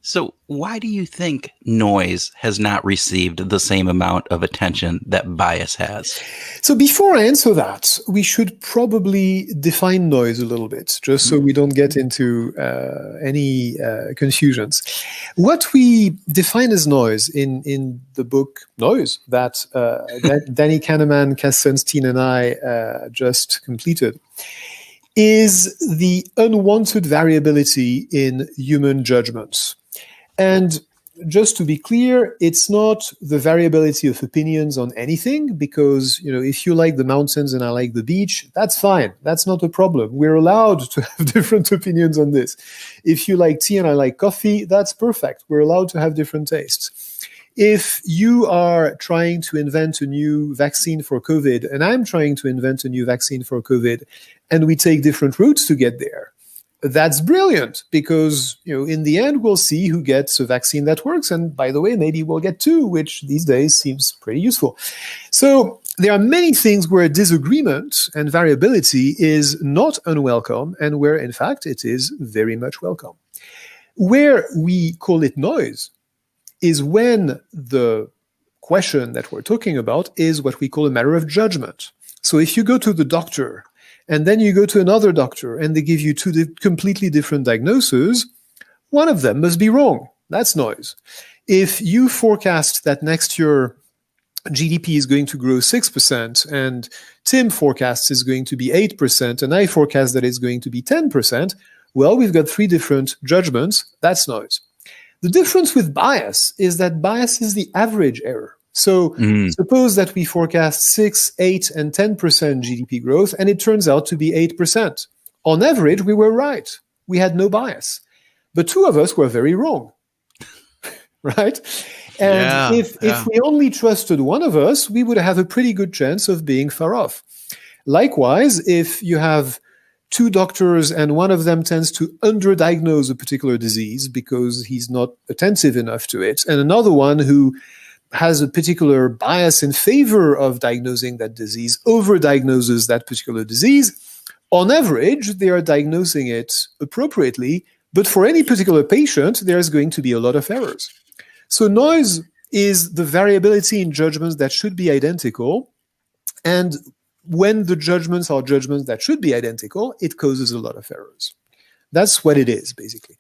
So, why do you think noise has not received the same amount of attention that bias has? So before I answer that, we should probably define noise a little bit, just so we don't get into any confusions. What we define as noise in the book Noise that Danny Kahneman, Cass Sunstein, and I just completed is the unwanted variability in human judgments. And just to be clear, it's not the variability of opinions on anything, because, if you like the mountains and I like the beach, that's fine. That's not a problem. We're allowed to have different opinions on this. If you like tea and I like coffee, that's perfect. We're allowed to have different tastes. If you are trying to invent a new vaccine for COVID and I'm trying to invent a new vaccine for COVID, and we take different routes to get there, that's brilliant, because in the end we'll see who gets a vaccine that works, and by the way, maybe we'll get two, which these days seems pretty useful. So there are many things where disagreement and variability is not unwelcome, and where in fact it is very much welcome. Where we call it noise is when the question that we're talking about is what we call a matter of judgment. So if you go to the doctor and then you go to another doctor and they give you two completely different diagnoses, one of them must be wrong. That's noise. If you forecast that next year GDP is going to grow 6% and Tim forecasts is going to be 8% and I forecast that it's going to be 10%, well, we've got three different judgments. That's noise. The difference with bias is that bias is the average error. So suppose that we forecast 6, 8, and 10% GDP growth, and it turns out to be 8%. On average, we were right. We had no bias. But two of us were very wrong, right? And if we only trusted one of us, we would have a pretty good chance of being far off. Likewise, if you have two doctors and one of them tends to underdiagnose a particular disease because he's not attentive enough to it, and another one who has a particular bias in favor of diagnosing that disease, overdiagnoses that particular disease, on average, they are diagnosing it appropriately, but for any particular patient, there's going to be a lot of errors. So noise is the variability in judgments that should be identical, and when the judgments are judgments that should be identical, it causes a lot of errors. That's what it is, basically.